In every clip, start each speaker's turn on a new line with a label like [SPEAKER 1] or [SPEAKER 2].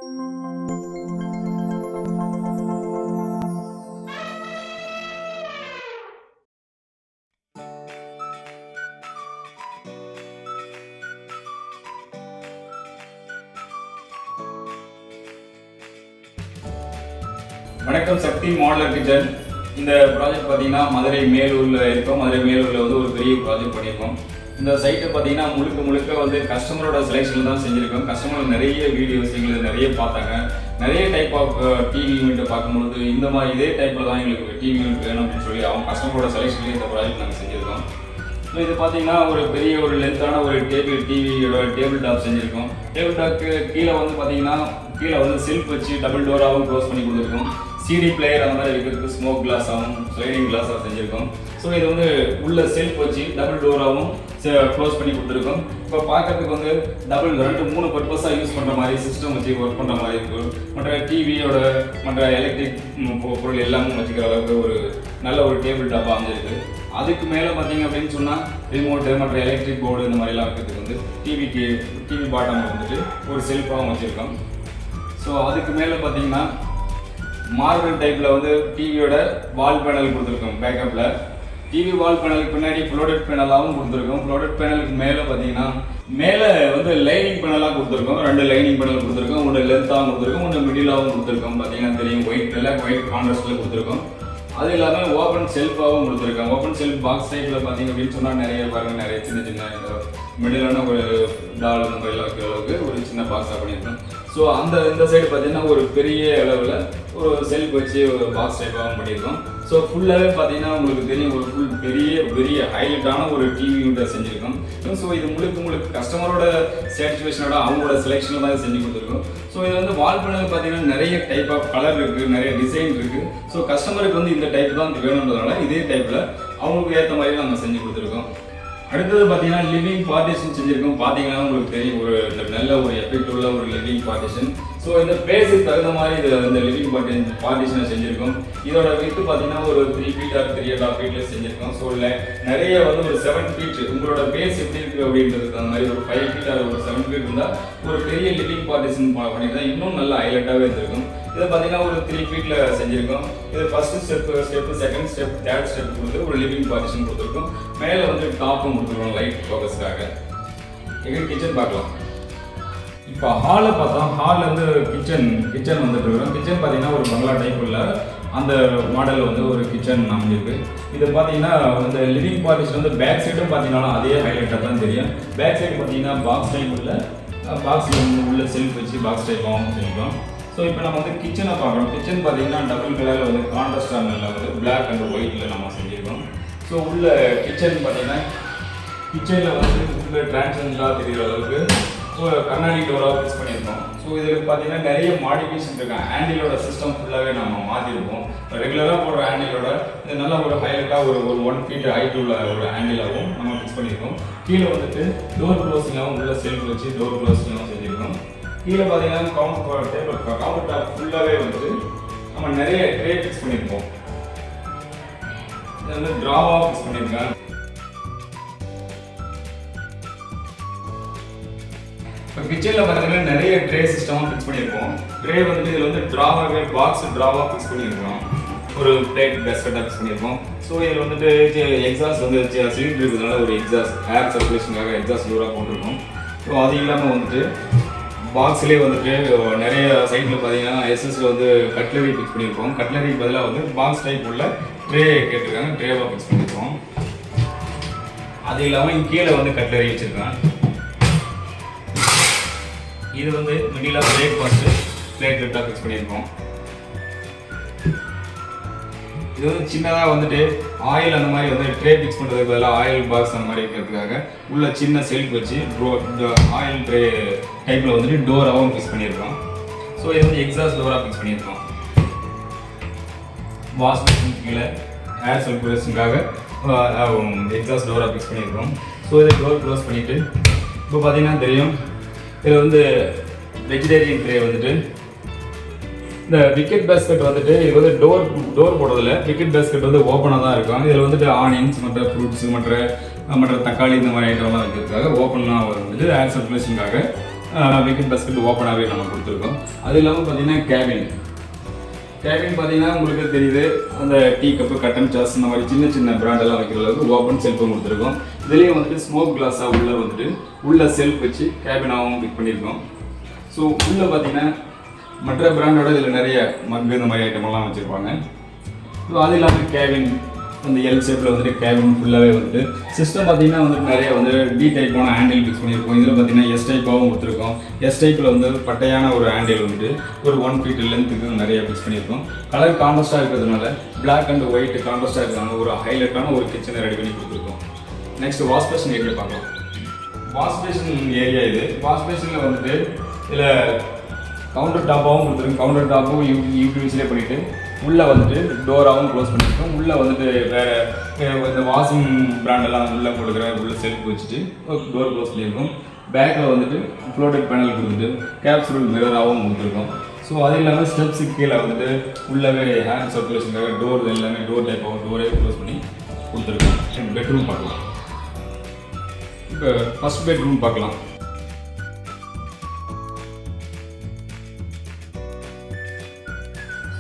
[SPEAKER 1] வணக்கம், சக்தி modeller kitchen. இந்த project பார்த்தீங்கன்னா மதுரை மேலூரில் இருக்கோம். மதுரை மேலூரில் வந்து ஒரு பெரிய ப்ராஜெக்ட் பண்ணியிருக்கோம். இந்த சைட்டை பார்த்தீங்கன்னா முழுக்க வந்து கஸ்டமரோட செலெக்ஷன் தான் செஞ்சுருக்கோம். கஸ்டமர் நிறைய வீடியோஸ் எங்களுக்கு நிறைய பார்த்தாங்க. நிறைய டைப் ஆஃப் டிவி யூனிட்டை பார்க்கும்பொழுது இந்த மாதிரி இதே டைப்பில் தான் எங்களுக்கு டிவி யூனிட் வேணும் அப்படின்னு சொல்லி அவங்க கஸ்டமரோட செலெக்ஷன்லேயே இந்த ப்ராஜெக்ட் நாங்கள் செஞ்சுருக்கோம். ஸோ இது பார்த்தீங்கன்னா ஒரு பெரிய ஒரு லென்த்தான ஒரு டிவியோட டேபிள் டாப் செஞ்சுருக்கோம். டேபிள் டாப்க்கு கீழே வந்து பார்த்தீங்கன்னா கீழே வந்து செல்ஃப் வச்சு டபுள் டோராகவும் க்ளோஸ் பண்ணி கொடுத்துருக்கோம். சிடி பிளேயர் அந்த மாதிரி இருக்கிறதுக்கு ஸ்மோக் கிளாஸாகவும் ஸ்லைடிங் கிளாஸாகவும் செஞ்சுருக்கோம். ஸோ இது வந்து உள்ள செல்ஃப் வச்சு டபுள் டோராகவும் க்ளோஸ் பண்ணி கொடுத்துருக்கோம். இப்போ பார்க்கறதுக்கு வந்து மூணு பர்பஸாக யூஸ் பண்ணுற மாதிரி சிஸ்டம் வச்சு ஒர்க் பண்ணுற மாதிரி இருக்கும். மற்ற டிவியோட மற்ற எலக்ட்ரிக் பொருள் எல்லாமே வச்சுக்கிற அளவுக்கு ஒரு நல்ல ஒரு டேபிள் டாப்பாக அமைஞ்சிருக்கு. அதுக்கு மேலே பார்த்தீங்க அப்படின்னு சொன்னால் ரிமோட்டு மற்ற எலக்ட்ரிக் போர்டு இந்த மாதிரிலாம் இருக்கிறதுக்கு வந்து டிவி பாட்டமில் வந்துட்டு ஒரு செல்ஃபாகவும் வச்சுருக்கோம். ஸோ அதுக்கு மேலே பார்த்தீங்கன்னா மார்பிள் டைப்பில் வந்து டிவியோட வால் பேனல் கொடுத்துருக்கோம். பேக்கப்பில் டிவி வால் பேனலுக்கு பின்னாடி ஃப்ளோடட் பேனலாகவும் கொடுத்துருக்கோம். ஃப்ளோடட் பேனலுக்கு மேலே பார்த்தீங்கன்னா மேலே வந்து லைனிங் பேனலாக கொடுத்துருக்கோம். 2 லைனிங் பேனல் கொடுத்துருக்கோம். ஒன்று லென்த்தாகவும் கொடுத்துருக்கோம், ஒன்று மிடிலாகவும் கொடுத்துருக்கோம். பார்த்தீங்கன்னா தெரியும், ஒயிட் கான்ட்ராஸ்டில் கொடுத்துருக்கோம். அது இல்லாமல் ஓப்பன் செல்ஃபாகவும் கொடுத்துருக்காங்க. ஓப்பன் செல்ஃப் பாக்ஸ் டைப்பில் பார்த்தீங்க அப்படின்னு சொன்னால் நிறைய சின்ன மிடிலான ஒரு டால் அந்த மாதிரிலாம் வைக்கிற அளவுக்கு ஒரு சின்ன பாக்ஸாக பண்ணியிருக்கோம். ஸோ இந்த சைடு பார்த்தீங்கன்னா ஒரு பெரிய அளவில் ஒரு செல்ஃப் வச்சு ஒரு பாக்ஸ் டைப்பாகவும் பண்ணியிருக்கோம். ஸோ ஃபுல்லாகவே பார்த்தீங்கன்னா உங்களுக்கு தெரியும், ஒரு ஃபுல் பெரிய ஹைலைட்டான ஒரு டிவி யூனிட்டை செஞ்சுருக்கோம். ஸோ இது முழுக்க கஸ்டமரோட சாட்டிஸ்ஃபேக்ஷனோட அவங்களோட செலெக்ஷனில் தான் செஞ்சு கொடுத்துருக்கோம். ஸோ இது வந்து வால் பேனல் பார்த்தீங்கன்னா நிறைய டைப் ஆஃப் கலர் இருக்குது, நிறைய டிசைன் இருக்குது. ஸோ கஸ்டமருக்கு வந்து இந்த டைப் தான் வேணுன்றதுனால இதே டைப்பில் அவங்களுக்கு ஏற்ற மாதிரி நாங்கள் செஞ்சு கொடுத்துருக்கோம். அடுத்தது பார்த்தீங்கன்னா லிவிங் பார்ட்டிஷன் செஞ்சுருக்கோம். பார்த்தீங்கன்னா உங்களுக்கு தெரியும், ஒரு நல்ல ஒரு எஃபெக்ட் உள்ள ஒரு லிவிங் பார்ட்டிஷன். ஸோ இந்த பேஸுக்கு தகுந்த மாதிரி இந்த லிவிங் பார்ட்டிஷனை செஞ்சுருக்கோம். இதோட வித்து பார்த்தீங்கன்னா ஒரு 3 feet or 3.5 feet செஞ்சுருக்கோம். ஸோ இல்லை நிறைய வந்து ஒரு 7 feet உங்களோட பேஸ் எப்படி இருக்குது அப்படின்றதுக்கு அந்த மாதிரி ஒரு 5 feet or ஒரு 7 feet இருந்தால் ஒரு பெரிய லிவிங் பார்ட்டிஷன் பண்ணியிருந்தா இன்னும் நல்ல ஹைலைட்டாகவே இருந்திருக்கும். இதை பார்த்தீங்கன்னா ஒரு 3 feet செஞ்சுருக்கோம். இது first step, second step, third step கொடுத்து ஒரு லிவிங் பார்ட்டிஷன் கொடுத்துருக்கோம். மேலே வந்து டாப்பும் கொடுத்துருக்கோம் லைட் ஃபோக்கஸ்க்காக. எங்கள் கிச்சன் பார்க்கலாம். இப்போ ஹாலை பார்த்தோம். ஹாலில் வந்து கிச்சன் வந்துட்டு இருக்கிறோம். கிச்சன் பார்த்தீங்கன்னா ஒரு பங்களா டைப் உள்ள அந்த மாடல் வந்து ஒரு கிச்சன் அமைஞ்சிருக்கு. இது பார்த்தீங்கன்னா இந்த லிவிங் பார்ட்டிஷன் வந்து பேக் சைடும் பார்த்தீங்கன்னா அதே ஹைலைட்டாக தான் தெரியும். பேக் சைடு பார்த்தீங்கன்னா பாக்ஸ் டைப் உள்ள உள்ள செல்ஃப் வச்சு பாக்ஸ் டைப்பாகவும் செஞ்சுக்கோம். ஸோ இப்போ நம்ம வந்து கிச்சனை பார்க்குறோம். கிச்சன் பார்த்தீங்கன்னா டபுள் கலரில் வந்து கான்ட்ராஸ்டான வந்து பிளாக் அண்ட் ஒயிட்டில் நம்ம செஞ்சுருக்கோம். ஸோ உள்ள கிச்சன் பார்த்தீங்கன்னா கிச்சனில் வந்து உள்ள டிரான்ஸ்பரண்டாக தெரிகிற அளவுக்கு ஒரு கண்ணாடி டோராக ஃபிக்ஸ் பண்ணியிருக்கோம். ஸோ இதில் பார்த்தீங்கன்னா நிறைய மாடிஃபிகேஷன் இருக்காங்க. ஹேண்டிலோட சிஸ்டம் ஃபுல்லாகவே நம்ம மாற்றிருக்கோம். ரெகுலராக போடுற ஹேண்டிலோட இது நல்ல ஒரு ஹைலைட்டாக ஒரு 1 feet ஹைட் உள்ள ஒரு ஹேண்டிலாகவும் நம்ம ஃபிக்ஸ் பண்ணியிருக்கோம். கீழே வந்துட்டு டோர் க்ளோசிங்காகவும் உள்ள செல்ஃப் வச்சு டோர் க்ளோசிங்காகவும் செஞ்சுருக்கோம். கீழே பார்த்தீங்கன்னா கவுண்டர் டாப் ஃபுல்லாகவே வந்துட்டு நம்ம நிறைய ட்ரே ஃபிக்ஸ் பண்ணியிருக்கோம். இது வந்து ட்ராவாக ஃபிக்ஸ் பண்ணியிருக்கேன். இப்போ கிச்சனில் பார்த்தீங்கன்னா நிறைய ட்ரே சிஸ்டமாக ஃபிக்ஸ் பண்ணியிருக்கோம். ட்ரே வந்துட்டு இதில் வந்து ட்ராவாகவே ட்ராவாக ஃபிக்ஸ் பண்ணியிருக்கோம். ஒரு பிளேட் பேஸ்கெட்டாக ஃபிக்ஸ் பண்ணியிருக்கோம். ஸோ இதில் வந்துட்டு எக்ஸாஸ்ட் வந்து சிலிண்டர் இருக்கிறதுனால ஒரு ஏர் சர்க்குலேஷனுக்காக எக்ஸாஸ்ட் டோராக போட்டிருக்கோம். ஸோ அது இல்லாமல் வந்துட்டு பாக்ஸ்லேயே வந்துட்டு நிறைய சைட்டில் பார்த்தீங்கன்னா எஸ்எஸ்ல வந்து கட்லரி ஃபிக்ஸ் பண்ணியிருக்கோம். கட்லரி பதிலாக வந்து பாக்ஸ் டைப் உள்ள ட்ரே கேட்டிருக்காங்க, ட்ரேவாக ஃபிக்ஸ் பண்ணியிருக்கோம். அது இல்லாமல் கீழே வந்து கட்லரி வச்சுருக்கேன். இது வந்து மிடிலாக பிரேக்ஃபாஸ்ட்டு பிளேட் ரெட்டாக ஃபிக்ஸ் பண்ணியிருக்கோம். இது வந்து சின்னதாக வந்துட்டு ஆயில் அந்த மாதிரி வந்து ட்ரே ஃபிக்ஸ் பண்ணுறதுக்கு பதிலாக ஆயில் பாக்ஸ் அந்த மாதிரி இருக்கிறதுக்காக உள்ள சின்ன செல்ஃப் வச்சு ஆயில் ட்ரே டைப்பில் வந்துட்டு டோராகவும் ஃபிக்ஸ் பண்ணியிருக்கோம். ஸோ இது வந்து எக்ஸாஸ்ட் டோராக ஃபிக்ஸ் பண்ணியிருக்கோம். வாஷ் மிஷின் கீழே ஏர் சர்க்குலேஷனுக்காக எக்ஸாஸ்ட் டோராக ஃபிக்ஸ் பண்ணியிருக்கோம். ஸோ இதை டோர் க்ளோஸ் பண்ணிவிட்டு இப்போ பார்த்தீங்கன்னா தெரியும், இதில் வந்து வெஜிடேரியன் ட்ரே வந்துட்டு இந்த விக்கெட் பேஸ்கெட் வந்துட்டு இது வந்து டோர் போடுறதில்ல. விக்கெட் பேஸ்கெட் வந்து ஓப்பனாக தான் இருக்கும். இதில் வந்துட்டு ஆனியன்ஸ் மற்ற ஃப்ரூட்ஸு மற்ற தக்காளி இந்த மாதிரி ஐட்டம்லாம் வைக்கிறதுக்காக ஓப்பனாக வந்துட்டு ஏர் சர்க்குலேஷனுக்காக விக்கெட் பஸ்கெட் ஓப்பனாகவே நம்ம கொடுத்துருக்கோம். அது இல்லாமல் பார்த்தீங்கன்னா கேபின் பார்த்தீங்கன்னா உங்களுக்கு தெரியுது, அந்த டீ கப்பு, கட்டன் சாஸ் இந்த மாதிரி சின்ன சின்ன பிராண்டெல்லாம் வைக்கிற அளவுக்கு ஓப்பன் செல்ஃபும் கொடுத்துருக்கோம். இதுலேயே வந்துட்டு ஸ்மோக் கிளாஸாக உள்ள செல்ஃப் வச்சு கேபினாகவும் ஃபிட் பண்ணியிருக்கோம். ஸோ உள்ளே பார்த்தீங்கன்னா மற்ற பிராண்டோட இதில் நிறைய மக்கு இந்த மாதிரி ஐட்டமெல்லாம் வச்சுருப்பாங்க. ஸோ அது இல்லாமல் கேபின் அந்த எல் ஷேப்பில் வந்துட்டு கேபின் ஃபுல்லாகவே வந்துட்டு சிஸ்டம் பார்த்தீங்கன்னா வந்துட்டு நிறைய வந்து டி டைப்பான ஹேண்டில் ஃபிக்ஸ் பண்ணியிருக்கோம். இதில் பார்த்தீங்கன்னா எஸ் டைப்பாகவும் கொடுத்துருக்கோம். எஸ் டைப்பில் வந்து பட்டையான ஒரு ஹேண்டில் வந்துட்டு ஒரு 1 feet லென்த்துக்கு நிறைய ஃபிக்ஸ் பண்ணியிருக்கோம். கலர் கான்ட்ராஸ்டாக இருக்கிறதுனால பிளாக் அண்ட் ஒயிட் கான்ட்ராஸ்டாக இருக்கிறதுனால ஒரு ஹைலைட்டான ஒரு கிச்சனை ரெடி பண்ணி கொடுத்துருக்கோம். நெக்ஸ்ட் வாஷ் பேஷன் ஏரியா பார்க்கலாம். வாஷ் பேஷன் ஏரியா இது. வாஷ் பேஷனில் வந்துட்டு இதில் கவுண்டர் டாப்பாகவும் கொடுத்துருக்கோம். கவுண்டர் டாப்பும் யூபிவிசிலே பண்ணிவிட்டு உள்ளே வந்துட்டு டோராகவும் க்ளோஸ் பண்ணியிருக்கோம். உள்ளே வந்துட்டு வேறு இந்த வாஷிங் பிராண்டெல்லாம் உள்ளே கொடுக்குற உள்ள செல்ஃப் வச்சுட்டு டோர் க்ளோஸ் பண்ணியிருக்கோம். பேக்கில் வந்துட்டு ஃப்ளோட்டட் பேனல் கொடுத்துட்டு கேப்சூல் மிரராகவும் கொடுத்துருக்கோம். ஸோ அது இல்லாமல் ஸ்டெப்ஸுக்கு கீழே வந்துட்டு உள்ளவே ஹேண்ட் சர்க்குலேஷனுக்காக டோர் எல்லாமே டோர் டைப்பாகவும் டோரே க்ளோஸ் பண்ணி கொடுத்துருக்கோம். பெட்ரூம் பார்க்கலாம். இப்போ ஃபஸ்ட் பெட்ரூம் பார்க்கலாம்.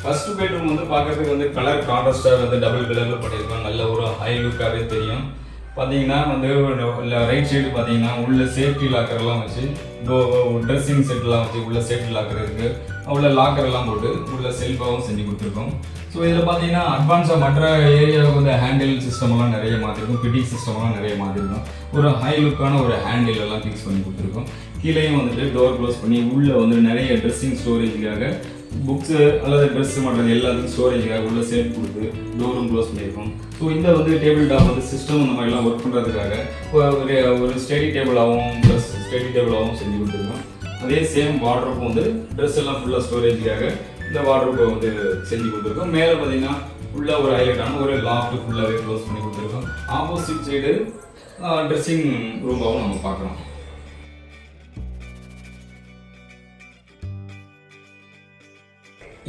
[SPEAKER 1] ஃபர்ஸ்ட் பெட்ரூம் வந்து பார்க்கறதுக்கு வந்து கலர் கான்ட்ராஸ்டாக வந்து டபுள் கலரில் பண்ணியிருக்கோம். நல்ல ஒரு ஹை லுக்காகவே தெரியும். பார்த்தீங்கன்னா வந்து ரைட் சைடு பார்த்தீங்கன்னா உள்ள சேஃப்டி லாக்கர்லாம் வச்சு ட்ரெஸ்ஸிங் செட்லாம் வச்சு உள்ள சேஃப்டி லாக்கர் இருக்குது. உள்ள லாக்கர்லாம் போட்டு உள்ள செல்ஃபாகவும் செஞ்சு கொடுத்துருக்கோம். ஸோ இதில் பார்த்தீங்கன்னா அட்வான்ஸாக மற்ற ஏரியாவுக்கு வந்து ஹேண்டில் சிஸ்டமெல்லாம் நிறைய மாற்றிருக்கோம். ஃபிட்டிங் சிஸ்டமெல்லாம் நிறைய மாற்றிருக்கோம். ஒரு ஹை லுக்கான ஒரு ஹேண்டில் எல்லாம் ஃபிக்ஸ் பண்ணி கொடுத்துருக்கோம். கீழேயும் வந்துட்டு டோர் க்ளோஸ் பண்ணி உள்ளே வந்து நிறைய ட்ரெஸ்ஸிங் ஸ்டோரேஜுக்காக புக்ஸு அல்லது ட்ரெஸ்ஸு பண்ணுறது எல்லாத்துக்கும் ஸ்டோரேஜுக்காக உள்ள சேஃப் கொடுத்து டோரும் க்ளோஸ் பண்ணியிருக்கோம். ஸோ இந்த வந்து டேபிள் டாப் வந்து சிஸ்டம் இந்த மாதிரிலாம் ஒர்க் பண்ணுறதுக்காக ஒரு ஸ்டடி டேபிளாகவும் ப்ளஸ் ஸ்டடி டேபிளாகவும் செஞ்சு கொடுத்துருக்கோம். அதே சேம் வார்ட்ரோப்பும் வந்து ட்ரெஸ் எல்லாம் ஃபுல்லாக ஸ்டோரேஜுக்காக இந்த வார்ட்ரோப்பை வந்து செஞ்சு கொடுத்துருக்கோம். மேலே பார்த்தீங்கன்னா உள்ள ஒரு ஹைலைட்டான ஒரு லாஃப்ட் ஃபுல்லாகவே க்ளோஸ் பண்ணி கொடுத்துருக்கோம். ஆப்போசிட் சைடு ட்ரெஸ்ஸிங் ரூமாகவும் நம்ம பார்க்குறோம்.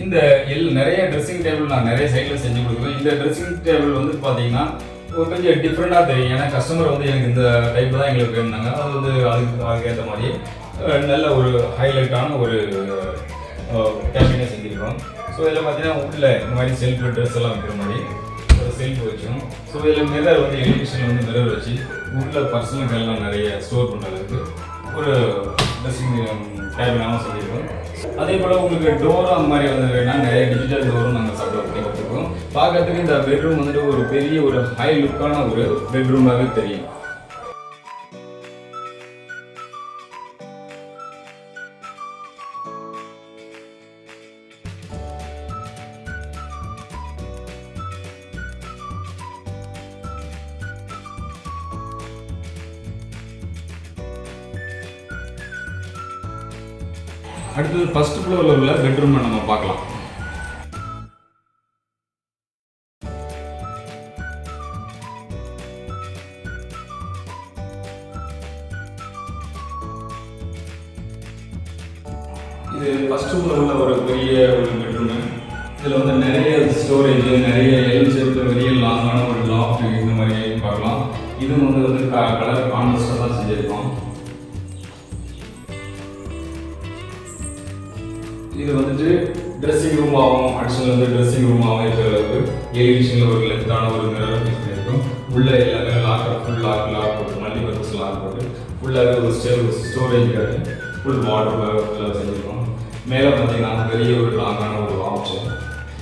[SPEAKER 1] இந்த நிறைய ட்ரெஸ்ஸிங் டேபிள் நான் நிறைய சைடில் செஞ்சு கொடுக்குறேன். இந்த ட்ரெஸ்ஸிங் டேபிள் வந்து பார்த்தீங்கன்னா ஒரு கொஞ்சம் டிஃப்ரெண்ட்டாக தெரியும். ஏன்னா கஸ்டமர் வந்து எனக்கு இந்த டைப் தான் எங்களுக்கு வேணுனாங்க. அது வந்து அதுக்கேற்ற மாதிரி நல்ல ஒரு ஹைலைட்டான ஒரு கேபினை செஞ்சுருக்கோம். ஸோ இதில் பார்த்தீங்கன்னா உள்ள இந்த மாதிரி செல்ஃப் ட்ரெஸ் எல்லாம் வைக்கிற மாதிரி ஒரு செல்ஃப் வச்சோம். ஸோ இதில் மிரர் வந்து எலிவேஷனில் வந்து மிரர் வச்சு உள்ள பர்சனல்கள்லாம் நிறைய ஸ்டோர் பண்ணுறதுக்கு ஒரு ட்ரெஸ்ஸிங் கேபினாகவும் செஞ்சுருக்கோம். அதே போல் உங்களுக்கு டோரும் அந்த மாதிரி வந்து வேணா நிறைய டிஜிட்டல் டோரும் நாங்கள் சப்ளை பண்ணி கொடுத்துருக்கோம். பார்க்கறதுக்கு இந்த பெட்ரூம் வந்துட்டு ஒரு பெரிய ஒரு ஹை லுக்கான ஒரு பெட்ரூமாகவே தெரியும். அடுத்தது ஃபர்ஸ்ட் ஃப்ளோரில் உள்ள பெட்ரூமை நம்ம பார்க்கலாம். இது ஃபர்ஸ்ட் ஃப்ளோரில் உள்ள ஒரு பெரிய ஒரு பெட்ரூமு. இதில் வந்து நிறைய ஸ்டோரேஜ், நிறைய எல் ஷேப், பெரிய லாங்கான ஒரு லாஃப்ட் இந்த மாதிரி பார்க்கலாம். இதுவும் வந்து கலர் கான்ட்ராஸ்டாக தான் செஞ்சுருக்கோம். இது வந்துட்டு ட்ரெஸ்ஸிங் ரூமாகவும் அடிஷனல் வந்து ட்ரெஸ்ஸிங் ரூமாகவும் இருக்கிற அளவுக்கு எலிவேஷனில் ஒரு லென்த்தான ஒரு மிரர் ஃபிக்ஸ் பண்ணியிருக்கோம். உள்ளே எல்லாமே லாக்கர் ஃபுல் லாக் போட்டு மல்டிபர்பஸ் லாக் போட்டு ஃபுல்லாகவே ஒரு ஸ்டோரேஜுக்காக ஃபுல் வாட்டர் ஃபுல்லாக செஞ்சுருக்கோம். மேலே பார்த்தீங்கன்னா பெரிய ஒரு லாங்கான ஒரு ஆப்ஷன்.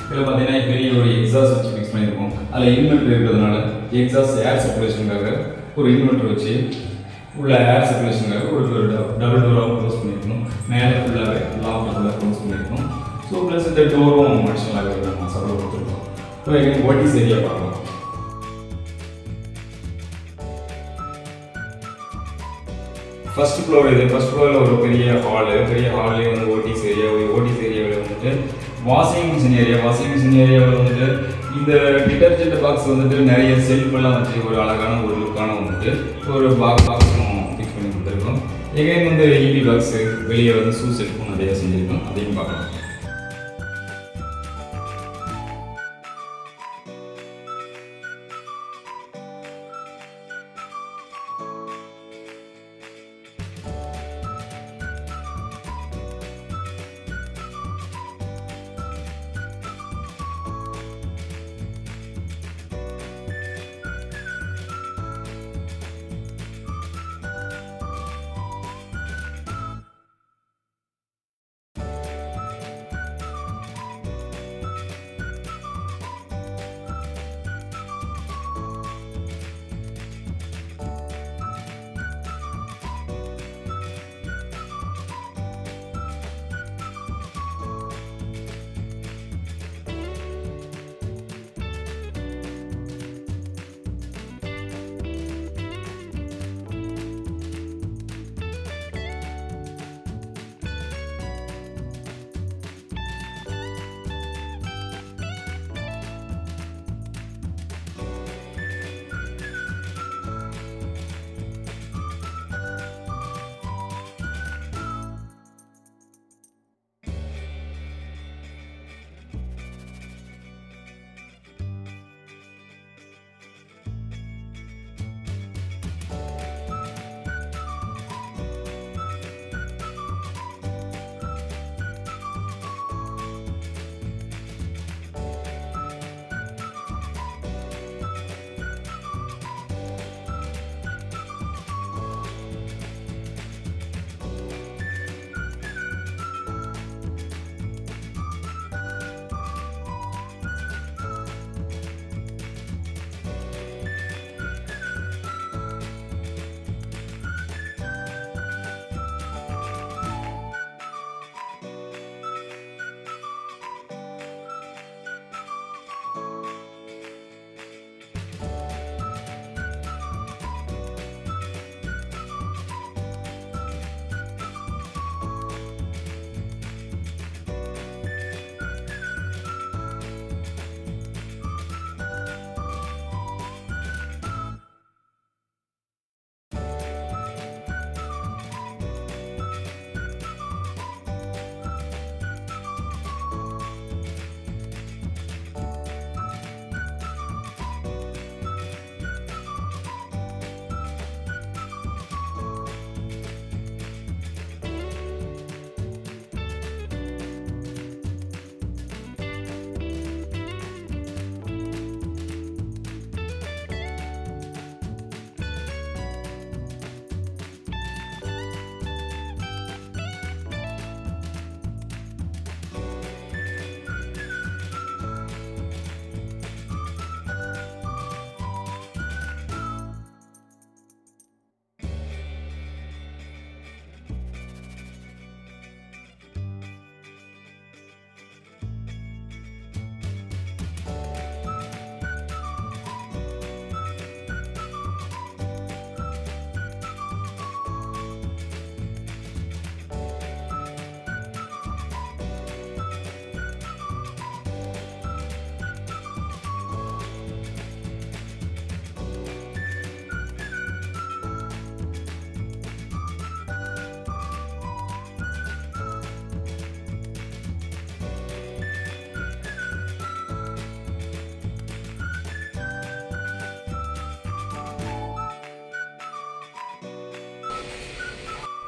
[SPEAKER 1] இதில் பார்த்தீங்கன்னா பெரிய ஒரு எக்ஸாஸ்ட் வச்சு ஃபிக்ஸ் பண்ணியிருக்கோம். அதில் இன்வெர்டர் இருக்கிறதுனால எக்ஸாஸ்ட் ஏர் சர்க்குலேஷனுக்காக ஒரு இன்வெர்டர் வச்சு உள்ள ஏர் சர்க்குலேஷனுக்காக ஒரு டபுள் டோராகவும் க்ளோஸ் பண்ணியிருக்கணும். மேலே ஃபுல்லாகவே லாஃப்ட் ஃபுல்லாக க்ளோஸ் பண்ணியிருக்கோம். ஸோ ப்ளஸ் இந்த டோரும் அடிஷனலாகவே நம்ம சப்ளை கொடுத்துருக்கோம். ஸோ எங்களுக்கு ஓட்டிஸ் ஏரியா பார்க்கலாம். ஃபர்ஸ்ட் ஃப்ளோர் இது. ஃபர்ஸ்ட் ஃப்ளோரில் ஒரு பெரிய ஹால்லேயே வந்து ஓட்டிஸ் ஏரியாவில் வந்துட்டு வாஷிங் மிஷின் ஏரியாவில் வந்துட்டு இந்த டிட்டர்ஜென்ட் பாக்ஸ் வந்துட்டு நிறைய செல்ஃபெல்லாம் வச்சு ஒரு அழகான ஒரு லுக்கான வந்துட்டு ஒரு பாக்ஸும் ஃபிக்ஸ் பண்ணி கொடுத்துருக்கோம். எகைன் வந்து ஈபி பாக்ஸு, வெளியே வந்து ஷூ செல்ஃபும் நிறைய செஞ்சுருக்கோம். அதையும் பார்க்கலாம்.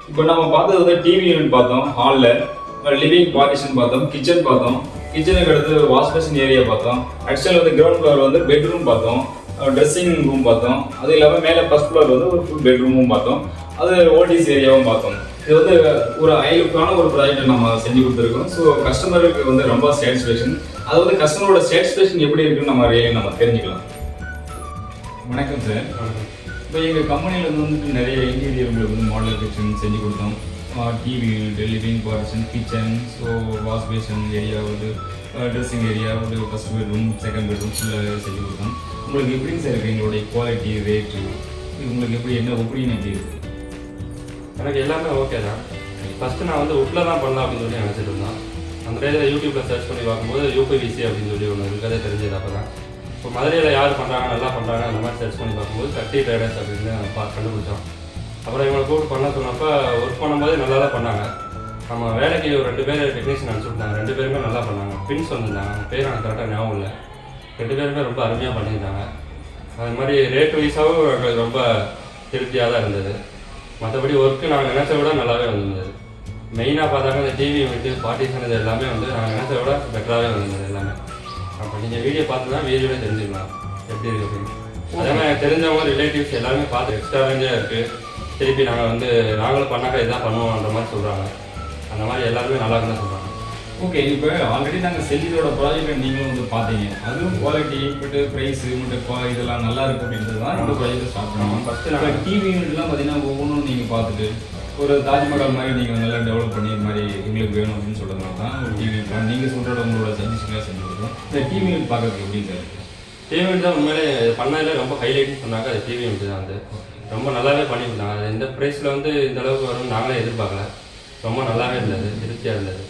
[SPEAKER 1] இப்போ நம்ம பார்த்தது வந்து டிவி யூனிட் பார்த்தோம், ஹாலில் லிவிங் பார்ட்டிஷன் பார்த்தோம், கிச்சன் பார்த்தோம், கிச்சனுக்கு அடுத்து வாஷ் பேஷன் ஏரியா பார்த்தோம், ஆக்சுவலாக வந்து கிரவுண்ட் ஃப்ளோர் வந்து பெட்ரூம் பார்த்தோம், ட்ரெஸ்ஸிங் ரூம் பார்த்தோம், அது இல்லாமல் மேலே ஃபர்ஸ்ட் ஃப்ளோர் வந்து ஒரு ஃபுல் பெட்ரூமும் பார்த்தோம், அது ஓடிஸ் ஏரியாவும் பார்த்தோம். இது வந்து ஒரு ஐலுக்கான ஒரு ப்ராஜெக்ட் நம்ம செஞ்சு கொடுத்துருக்கோம். ஸோ கஸ்டமருக்கு வந்து ரொம்ப சாட்டிஸ்ஃபேக்ஷன். அது வந்து கஸ்டமரோட சாட்டிஸ்ஃபேக்ஷன் எப்படி இருக்குன்னு நம்ம தெரிஞ்சுக்கலாம். வணக்கம் சார். இப்போ எங்கள் கம்பெனியில் வந்துட்டு நிறைய இன்டீரியர் உங்களுக்கு வந்து மாடலர் கிச்சன் செஞ்சு கொடுத்தோம். TV unit, living partition, kitchen, so wash basin area, வந்து ட்ரெஸ்ஸிங் ஏரியா, வந்து ஃபர்ஸ்ட் பெட்ரூம், செகண்ட் பெட்ரூம் ஃபுல்லாக செஞ்சு கொடுத்தோம். உங்களுக்கு எப்படிங்க சார் இருக்குது எங்களுடைய குவாலிட்டி, ரேட்டு, உங்களுக்கு எப்படி என்ன ஒப்பீனியன் எப்படி இருக்குது?
[SPEAKER 2] எனக்கு எல்லாமே ஓகே தான். ஃபஸ்ட்டு நான் வந்து உட்டில் தான் பண்ணலாம் அப்படின்னு சொல்லி நினச்சிட்டு இருந்தேன். அந்த டேயில் யூடியூப்பில் சர்ச் பண்ணி பார்க்கும்போது யூபிவிசி அப்படின்னு சொல்லி ஒன்று இருக்கதே தெரிஞ்சது. அப்போ தான் இப்போ மதுரையில் யார் பண்ணுறாங்க, நல்லா பண்ணுறாங்க, அந்த மாதிரி சர்ச் பண்ணி பார்க்கும்போது சக்தி ட்ரேடர்ஸ் அப்படின்னு கண்டுபிடிச்சோம். அப்புறம் இவங்களை கூப்பிட்டு பண்ண சொன்னப்போ ஒர்க் பண்ணும்போது நல்லா தான் பண்ணாங்க. நம்ம வேலைக்கு ஒரு 2 பேர் டெக்னீஷியன் அனுப்பிச்சுட்டாங்க. 2 பேருமே நல்லா பண்ணாங்க. பின்ஸ் வந்திருந்தாங்க, பேர் எனக்கு கரெக்டாக ஞாபகம் இல்லை. 2 பேருமே ரொம்ப அருமையாக பண்ணியிருந்தாங்க. அது மாதிரி ரேட் வைஸாகவும் எங்களுக்கு ரொம்ப திருப்தியாக தான் இருந்தது. மற்றபடி ஒர்க்கு நாங்கள் நினச்ச விட நல்லாவே வந்திருந்தது. மெயினாக பார்த்தாங்க இந்த டிவி யூனிட்டு, பார்ட்டிஷன், இது எல்லாமே வந்து நாங்கள் நினச்ச விட பெட்டராகவே வந்திருந்தது எல்லாமே. அப்போ நீங்கள் வீடியோ பார்த்து தான் வீடியோவே தெரிஞ்சுக்கலாம் எப்படி இருக்குது அப்படின்னு. அதே மாதிரி எனக்கு தெரிஞ்சவங்க ரிலேட்டிவ்ஸ் எல்லாருமே பார்த்து எக்ஸ்ட்ரா ரேஞ்சாக இருக்குது, திருப்பி நாங்களும் பண்ணாக்கா இதுதான் பண்ணுவோன்ற மாதிரி சொல்கிறாங்க. அந்த மாதிரி எல்லாருமே நல்லா தான் சொல்கிறாங்க.
[SPEAKER 1] ஓகே, இப்போ ஆல்ரெடி நாங்கள் செல்லியோட ப்ராஜெக்ட் நீங்களும் வந்து பார்த்தீங்க. அதுவும் குவாலிட்டி பட்டு ப்ரைஸு மட்டும் இதெல்லாம் நல்லா இருக்குது அப்படின்றது தான் இந்த ப்ராஜெக்ட் ஸ்டார்ட் பண்ணுவோம். ஃபஸ்ட்டு நாங்கள் டிவி யூனிட்லாம் பார்த்தீங்கன்னா ஒவ்வொன்றும் நீங்கள் பார்த்துட்டு ஒரு தாஜ்மஹால் மாதிரி நீங்கள் நல்லா டெவலப் பண்ணி இது மாதிரி எங்களுக்கு வேணும் அப்படின்னு சொல்கிறதுனால தான் ஒரு டிவி யூனிட் நீங்கள் சொல்கிற உங்களோட சஜஷன்லாம் செஞ்சு கொடுக்குறோம். இந்த டிவி யூனிட் பார்க்குறதுக்கு எப்படி சார்?
[SPEAKER 2] டிவி யூனிட் தான் உண்மையிலே பண்ணதில் ரொம்ப ஹைலைட்னு சொன்னாங்க. அது டிவி யூனிட் தான். வந்து ரொம்ப நல்லாவே பண்ணியிருந்தாங்க. அது இந்த ப்ரைஸில் வந்து இந்த அளவுக்கு வரும்னு நாங்களே எதிர்பார்க்கல. ரொம்ப நல்லாவே இருந்தது, திருப்தியாக இருந்தது.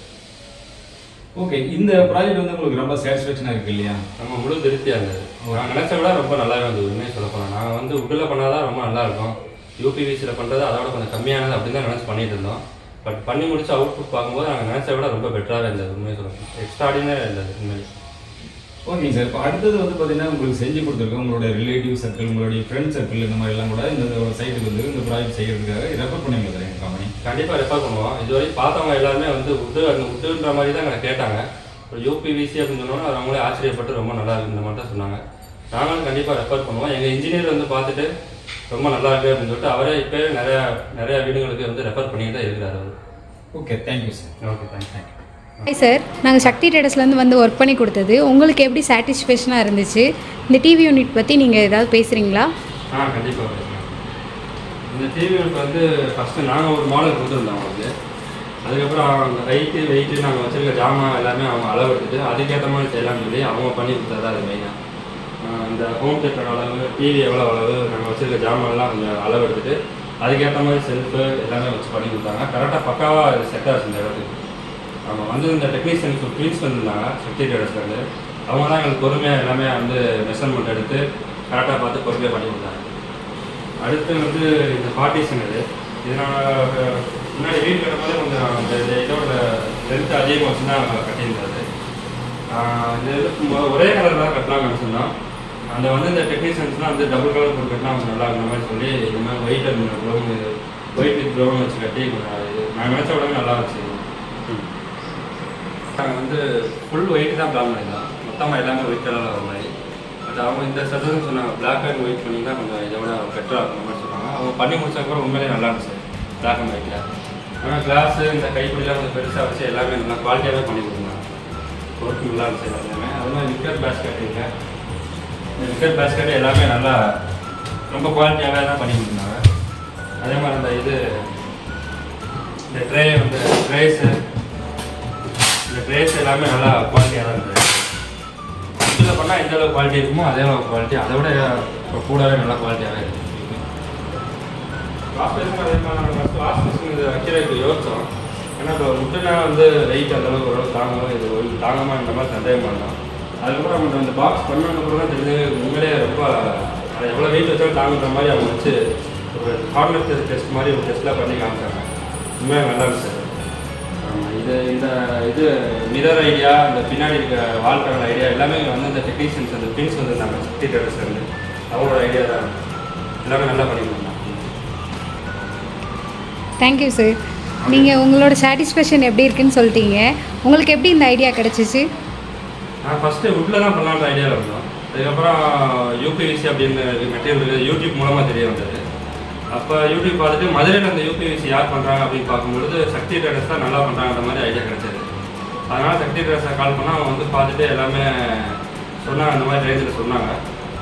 [SPEAKER 1] ஓகே, இந்த ப்ராஜெக்ட் வந்து உங்களுக்கு ரொம்ப சாட்டிஸ்ஃபேக்ஷனாக இருக்குது இல்லையா?
[SPEAKER 2] நம்ம முழு திருப்தியாக இருந்தது. நான் நினச்ச விட ரொம்ப நல்லாவே இருந்தது. உண்மையை சொல்ல போனால் நாங்கள் வந்து உட்டில் பண்ணால் தான் ரொம்ப நல்லாயிருக்கும், யூபிவிசியில் பண்ணுறது அதோட கொஞ்சம் கம்மியானது அப்படின்னு தான் நினச்சி பண்ணிட்டு இருந்தோம். பட் பண்ணி முடிச்சு அவுட்புட் பார்க்கும்போது நாங்கள் நினச்ச விட ரொம்ப பெட்டராகவே இருந்தது. உண்மையை சொல்லணும், எக்ஸ்ட்ராடினரியாக இருந்தது உண்மையிலே.
[SPEAKER 1] ஓகேங்க சார். இப்போ அடுத்தது வந்து பார்த்தீங்கன்னா உங்களுக்கு செஞ்சு கொடுத்துருக்கோம். உங்களோட ரிலேட்டிவ் சர்க்கிள், உங்களுடைய ஃப்ரெண்ட் சர்க்கிள், இந்த மாதிரிலாம் கூட இந்த சைட்டுக்கு வந்து இந்த ப்ராஜெக்ட் செய்கிறதுக்காக ரெஃபர் பண்ணுவீங்க சார் எங்கள் கம்பெனி?
[SPEAKER 2] கண்டிப்பாக ரெஃபர் பண்ணுவோம். இதுவரை பார்த்தவங்க எல்லாருமே வந்து உட்டுன்ற மாதிரி தான் எங்களை கேட்டாங்க. ஒரு யூபிவிசி அப்படின்னு சொன்னோன்னா அது அவங்களே ஆச்சரியப்பட்டு ரொம்ப நல்லா இருக்குன்ற மாதிரி தான் சொன்னாங்க. நாங்களும் கண்டிப்பாக ரெஃபர் பண்ணுவோம். எங்கள் இன்ஜினியர் வந்து பார்த்துட்டு ரொம்ப நல்லா இருக்குது அப்படின்னு சொல்லிட்டு அவரே இப்போ நிறையா வீடுகளுக்கு வந்து ரெஃபர் பண்ணிட்டு தான் இருக்கிறார் அவர்.
[SPEAKER 1] Okay, thank you sir.
[SPEAKER 2] Okay, thank you.
[SPEAKER 3] Hi sir, நாங்கள் சக்தி ட்ரேடர்ஸ்லேருந்து வந்து ஒர்க் பண்ணி கொடுத்தது உங்களுக்கு எப்படி சாட்டிஸ்ஃபேக்ஷனாக இருந்துச்சு? இந்த டிவி யூனிட் பற்றி நீங்கள் ஏதாவது பேசுகிறீங்களா?
[SPEAKER 2] கண்டிப்பாக பேசுகிறேன். இந்த டிவி யூனிட் வந்து ஃபஸ்ட்டு நாங்கள் ஒரு மாடல் கொடுத்துருந்தோம் அவங்களுக்கு. அதுக்கப்புறம் அவங்க ஹைட்டு வெயிட்டு நாங்கள் வச்சுருக்க ஜாமான் எல்லாமே அவங்க அளவு எடுத்துட்டு அதுக்கேற்ற மாதிரி செய்யலாம்னு சொல்லி அவங்க பண்ணி கொடுத்தா அது மெயினாக. இந்த ஹோம் தேட்டர் அளவு, டிவி எவ்வளோ அளவு, நாங்கள் வச்சுருக்க ஜாமான்லாம் கொஞ்சம் அளவு எடுத்துகிட்டு அதுக்கேற்ற மாதிரி செல்ஃபு எல்லாமே வச்சு பண்ணி கொடுத்தாங்க. கரெக்டாக பக்காவாக அது செட் ஆச்சு இந்த இடத்துக்கு. அவங்க வந்து இந்த டெக்னீஷியன்ஸ் ப்ளீஸ் பண்ணியிருந்தாங்க சக்தி ட்ரேடர்ஸ்லேருந்து. அவங்க தான் எங்களுக்கு பொறுமையாக எல்லாமே வந்து மெஷர்மெண்ட் எடுத்து கரெக்டாக பார்த்து பொறுமையாக பண்ணி கொடுத்தாங்க. அடுத்து வந்து இந்த பார்ட்டிஷன் இது நாங்கள் முன்னாடி வீடு கட்டும்போது கொஞ்சம் இந்த இதோட லென்த் அதிகமாக வச்சு தான் கட்டியிருந்தாரு. இந்த இது ஒரே கலர் தான் கட்டலாம்னு சொன்னோம். அந்த வந்து இந்த டெக்னீஷியன்ஸ்லாம் வந்து டபுள் கலர் போட்டு கட்டினா கொஞ்சம் நல்லா இருக்கிற மாதிரி சொல்லி இந்த மாதிரி white and brown, white with brown வச்சு கட்டி நாங்கள் நினச்ச உடனே நல்லா வச்சு. நாங்கள் வந்து ஃபுல் ஒயிட் தான் பிளான் பண்ணியிருந்தோம். மொத்தமாக எல்லாமே ஒயிட் கலரில் வர மாதிரி. பட் அவங்க இந்த சஜஷன் சொன்னாங்க பிளாக் அண்ட் ஒயிட் பண்ணிங்கன்னா கொஞ்சம் இதை விட பெட்டராக இருக்கிற மாதிரி சொன்னாங்க. அவங்க பண்ணி முடிச்சதுக்கப்புறம் உண்மையிலே நல்லா இருந்துச்சு பிளாக் அண்ட் ஒயிட்டில். ஆனால் கிளாஸு இந்த கைப்பிடிலாம் கொஞ்சம் பெருசாக வச்சு எல்லாமே நல்லா குவாலிட்டியாகவே பண்ணி கொடுத்தாங்க. ஒர்க் நல்லா இருந்துச்சு எல்லாமே. அது மாதிரி லிக்கர் பேஸ்கெட் இல்லை, லிக்கர் பேஸ்கெட் எல்லாமே நல்லா ரொம்ப குவாலிட்டியாகவே தான் பண்ணி கொடுத்தாங்க. அதே மாதிரி அந்த இந்த ட்ரே வந்து இந்த ட்ரேஸ் எல்லாமே நல்லா குவாலிட்டியாக தான் இருந்தது. இதில் பண்ணால் எந்த அளவுக்கு குவாலிட்டி இருக்குமோ அதே அளவுக்கு குவாலிட்டி, அதை விட இப்போ கூடவே நல்லா குவாலிட்டியாகவே இருக்குது. வாஷ் பேஷன் அதே மாதிரி நாங்கள் ஃபஸ்ட்டு வாஷ் பேஷன் இது வைக்கிறதுக்கு யோசித்தோம். ஏன்னா இப்போ முட்டைனா வந்து வெயிட் அந்தளவுக்கு ஓரளவு தாங்கும், இது ஒரு தாங்காமல் இந்த மாதிரி சந்தேகம் பண்ணோம். அதுக்கப்புறம் அவங்க அந்த பாக்ஸ் பண்ணதுக்கப்புறம் தான் தெரிஞ்சு உண்மையிலே ரொம்ப அதை எவ்வளோ வெயிட் வச்சாலும் தாங்குற மாதிரி அவங்க வச்சு ஒரு கார்னர் டெஸ்ட் மாதிரி ஒரு டெஸ்ட்லாம் பண்ணி காமிச்சாங்க. உண்மையாக நல்லா இருந்துச்சு. இது மிரர் ஐடியா, இந்த பின்னாடி இருக்க வால் பேனல் ஐடியா எல்லாமே வந்து இந்த டெக்னீஷியன்ஸ் அந்த பின்ஸ் வந்துருந்தாங்க சக்தி ட்ரேடர்ஸ்லேருந்து. அவங்களோட ஐடியா தான் எல்லாமே நல்லா பண்ணியிருந்தாங்க.
[SPEAKER 3] Thank you sir. நீங்கள் உங்களோட சாட்டிஸ்ஃபேக்ஷன் எப்படி இருக்குன்னு சொல்லிட்டீங்க. உங்களுக்கு எப்படி இந்த ஐடியா கிடச்சிச்சு?
[SPEAKER 2] நான் ஃபஸ்ட்டு வுட்டில் தான் பண்ணலான்ற ஐடியாவில் இருந்தோம். அதுக்கப்புறம் யூபிவிசி அப்படின்னு மெட்டீரியல் யூடியூப் மூலமாக தெரிய வந்தது. அப்போ யூடியூப் பார்த்துட்டு மதுரையில் அந்த யூபிவிசி யார் பண்ணுறாங்க அப்படின்னு பார்க்கும்பொழுது சக்தி ட்ரேடர்ஸ் தான் நல்லா பண்ணுறாங்கன்ற மாதிரி ஐடியா கிடச்சிது. அதனால் சக்தி ட்ரேடர்ஸை கால் பண்ணால் அவங்க வந்து பார்த்துட்டு எல்லாமே சொன்னாங்க, அந்த மாதிரி ரேஞ்சில் சொன்னாங்க.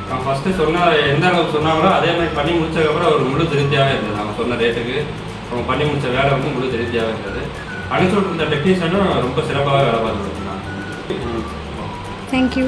[SPEAKER 2] நான் ஃபஸ்ட்டு சொன்ன எந்த அளவுக்கு சொன்னாங்களோ அதே மாதிரி பண்ணி முடிச்சதுக்கப்புறம் ஒரு முழு திருப்தியாகவே இருந்தது. அவங்க சொன்ன ரேட்டுக்கு அவங்க பண்ணி முடித்த வேலை வந்து முழு திருப்தியாகவே இருந்தது. அனுப்பிச்சு விட்டுருந்த டெக்னீஷியனும் ரொம்ப சிறப்பாக வேலை பார்த்துட்டு இருந்தாங்க.
[SPEAKER 3] தேங்க்யூ.